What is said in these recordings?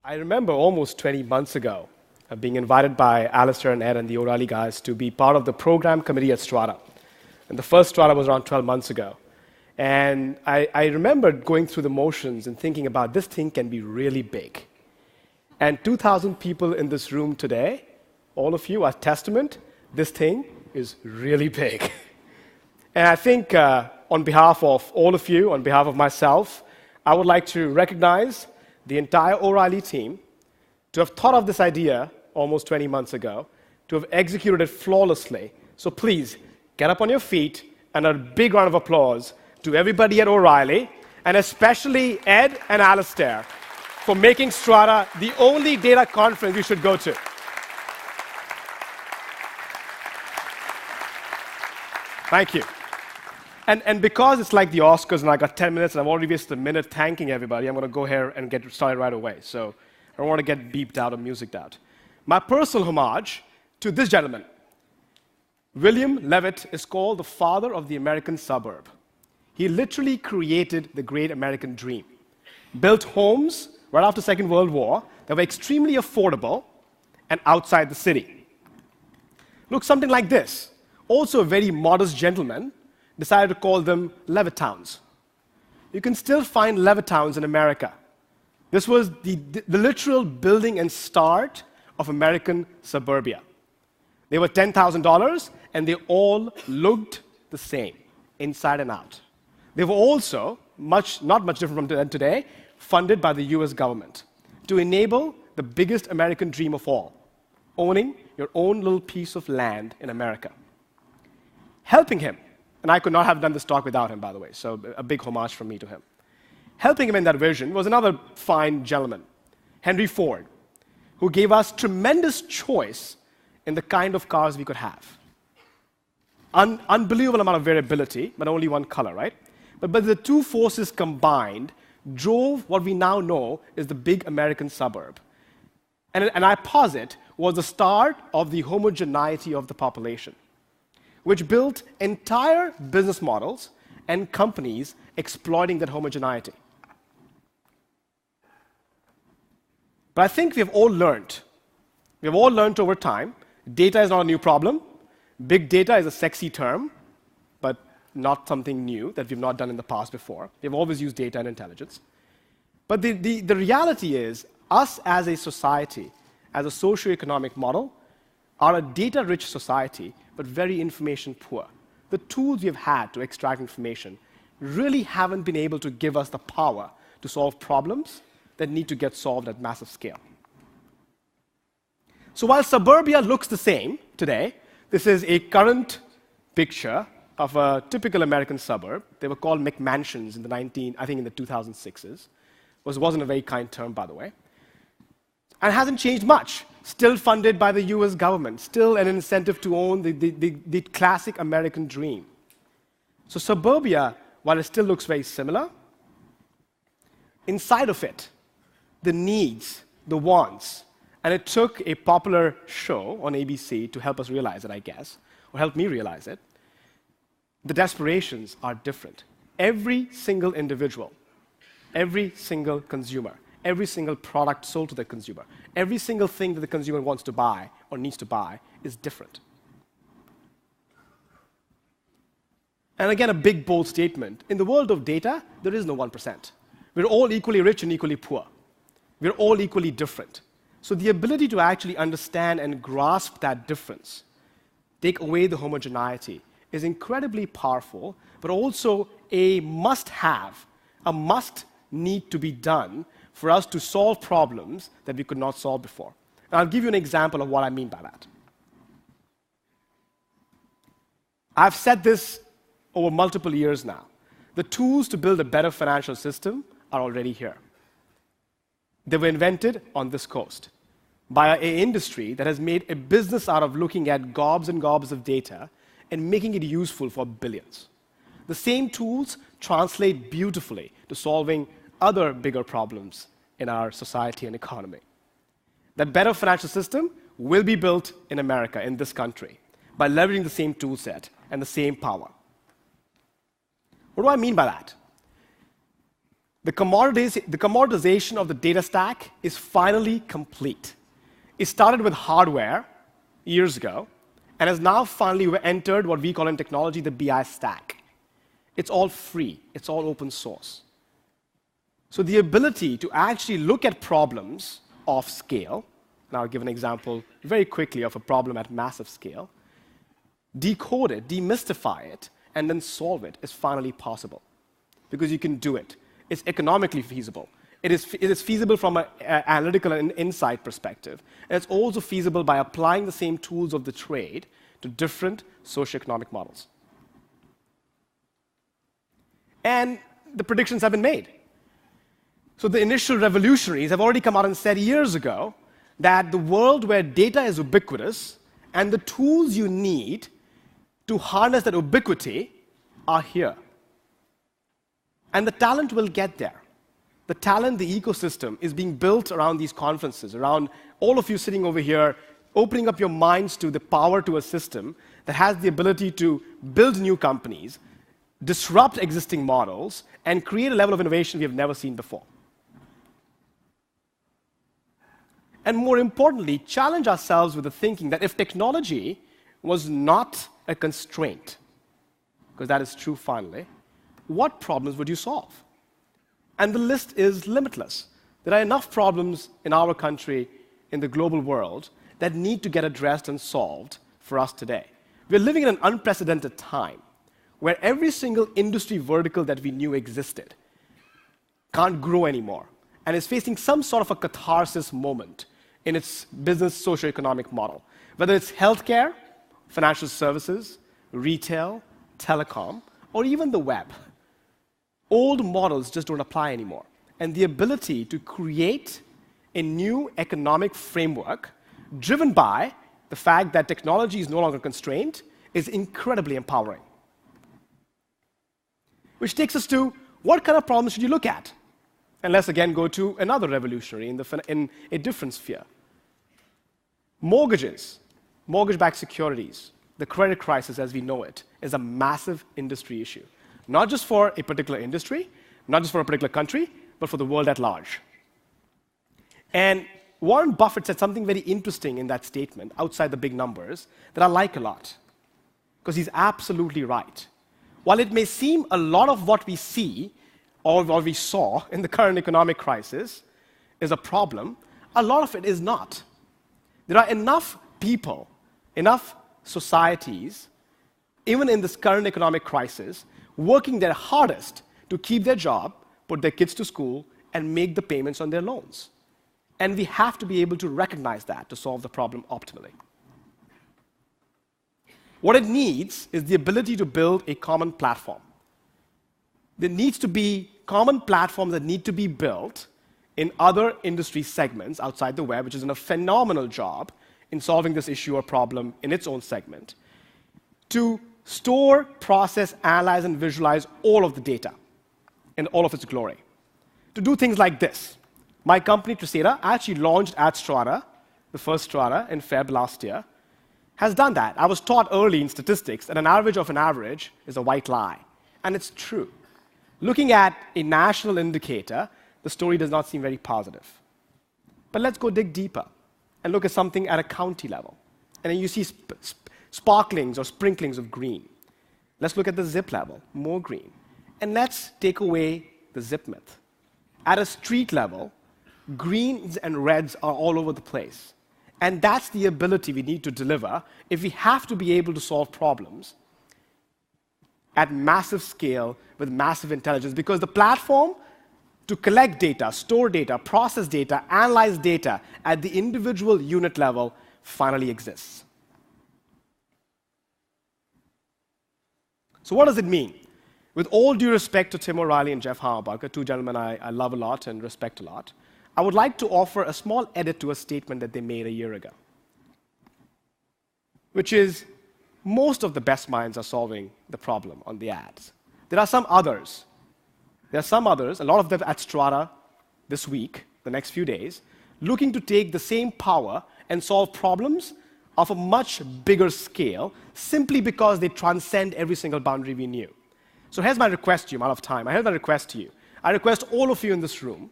I remember almost 20 months ago being invited by Alistair and Ed and the O'Reilly guys to be part of the program committee at Strata. And the first Strata was around 12 months ago. And I remember going through the motions and thinking about this thing can be really big. And 2,000 people in this room today, all of you are testament, this thing is really big. And I think on behalf of all of you, on behalf of myself, I would like to recognize the entire O'Reilly team to have thought of this idea almost 20 months ago, to have executed it flawlessly. So please, get up on your feet and a big round of applause to everybody at O'Reilly, and especially Ed and Alistair for making Strata the only data conference you should go to. Thank you. And because it's like the Oscars and I got 10 minutes and I've already wasted a minute thanking everybody, I'm going to go here and get started right away. So I don't want to get beeped out or musiced out. My personal homage to this gentleman. William Levitt is called the father of the American suburb. He literally created the great American dream. Built homes right after the Second World War that were extremely affordable and outside the city. Look, something like this. Also a very modest gentleman decided to call them Levittowns. You can still find Levittowns in America. This was the literal building and start of American suburbia. They were $10,000, and they all looked the same, inside and out. They were also, not much different from today, funded by the US government to enable the biggest American dream of all, owning your own little piece of land in America. Helping him, and I could not have done this talk without him, by the way, so a big homage from me to him. Helping him in that vision was another fine gentleman, Henry Ford, who gave us tremendous choice in the kind of cars we could have. Unbelievable amount of variability, but only one color, right? But the two forces combined drove what we now know is the big American suburb. And I posit was the start of the homogeneity of the population, which built entire business models and companies exploiting that homogeneity. But I think we've all learned over time, data is not a new problem. Big data is a sexy term, but not something new that we've not done in the past before. We've always used data and intelligence. But the reality is, us as a society, as a socioeconomic model, are a data-rich society, but very information poor. The tools we've had to extract information really haven't been able to give us the power to solve problems that need to get solved at massive scale. So while suburbia looks the same today, this is a current picture of a typical American suburb. They were called McMansions in the 2006s. Wasn't a very kind term, by the way. And hasn't changed much. Still funded by the US government. Still an incentive to own the classic American dream. So suburbia, while it still looks very similar, inside of it, the needs, the wants, and it took a popular show on ABC to help us realize it, I guess, or help me realize it, the desperations are different. Every single individual, every single consumer, every single product sold to the consumer, every single thing that the consumer wants to buy or needs to buy is different. And again, a big, bold statement. In the world of data, there is no 1%. We're all equally rich and equally poor. We're all equally different. So the ability to actually understand and grasp that difference, take away the homogeneity, is incredibly powerful, but also a must-have, a must need to be done for us to solve problems that we could not solve before. And I'll give you an example of what I mean by that. I've said this over multiple years now. The tools to build a better financial system are already here. They were invented on this coast by an industry that has made a business out of looking at gobs and gobs of data and making it useful for billions. The same tools translate beautifully to solving other bigger problems in our society and economy. That better financial system will be built in America, in this country, by leveraging the same tool set and the same power. What do I mean by that? The commoditization of the data stack is finally complete. It started with hardware years ago, and has now finally entered what we call in technology the BI stack. It's all free. It's all open source. So the ability to actually look at problems of scale, and I'll give an example very quickly of a problem at massive scale, decode it, demystify it, and then solve it is finally possible. Because you can do it. It's economically feasible. It is feasible from an analytical and insight perspective. And it's also feasible by applying the same tools of the trade to different socioeconomic models. And the predictions have been made. So the initial revolutionaries have already come out and said years ago that the world where data is ubiquitous and the tools you need to harness that ubiquity are here. And the talent will get there. The talent, the ecosystem, is being built around these conferences, around all of you sitting over here, opening up your minds to the power to a system that has the ability to build new companies, disrupt existing models, and create a level of innovation we have never seen before. And more importantly, challenge ourselves with the thinking that if technology was not a constraint, because that is true finally, what problems would you solve? And the list is limitless. There are enough problems in our country, in the global world, that need to get addressed and solved for us today. We're living in an unprecedented time where every single industry vertical that we knew existed can't grow anymore and is facing some sort of a catharsis moment in its business socioeconomic model. Whether it's healthcare, financial services, retail, telecom, or even the web. Old models just don't apply anymore. And the ability to create a new economic framework driven by the fact that technology is no longer constrained is incredibly empowering. Which takes us to, what kind of problems should you look at? And let's again go to another revolutionary in a different sphere. Mortgages, mortgage-backed securities, the credit crisis as we know it, is a massive industry issue. Not just for a particular industry, not just for a particular country, but for the world at large. And Warren Buffett said something very interesting in that statement, outside the big numbers, that I like a lot. Because he's absolutely right. While it may seem a lot of what we see, or what we saw in the current economic crisis, is a problem, a lot of it is not. There are enough people, enough societies, even in this current economic crisis, working their hardest to keep their job, put their kids to school, and make the payments on their loans. And we have to be able to recognize that to solve the problem optimally. What it needs is the ability to build a common platform. There needs to be common platforms that need to be built in other industry segments outside the web, which is doing a phenomenal job in solving this issue or problem in its own segment, to store, process, analyze, and visualize all of the data in all of its glory. To do things like this. My company, Strata, actually launched at Strata, the first Strata, in Feb last year, has done that. I was taught early in statistics that an average of an average is a white lie. And it's true. Looking at a national indicator, the story does not seem very positive. But let's go dig deeper and look at something at a county level. And then you see sparklings or sprinklings of green. Let's look at the zip level, more green. And let's take away the zip myth. At a street level, greens and reds are all over the place. And that's the ability we need to deliver if we have to be able to solve problems at massive scale with massive intelligence. Because the platform to collect data, store data, process data, analyze data at the individual unit level finally exists. So what does it mean? With all due respect to Tim O'Reilly and Jeff Hammerbacher, two gentlemen I love a lot and respect a lot, I would like to offer a small edit to a statement that they made a year ago, which is most of the best minds are solving the problem on the ads. There are some others. There are some others, a lot of them at Strata this week, the next few days, looking to take the same power and solve problems of a much bigger scale simply because they transcend every single boundary we knew. So here's my request to you, I'm out of time. Here's my request to you. I request all of you in this room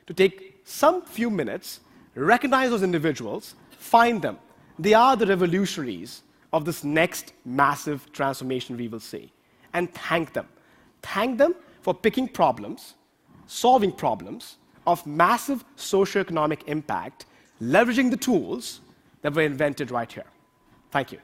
to take some few minutes, recognize those individuals, find them. They are the revolutionaries of this next massive transformation we will see, and thank them. Thank them for picking problems, solving problems of massive socioeconomic impact, leveraging the tools that were invented right here. Thank you.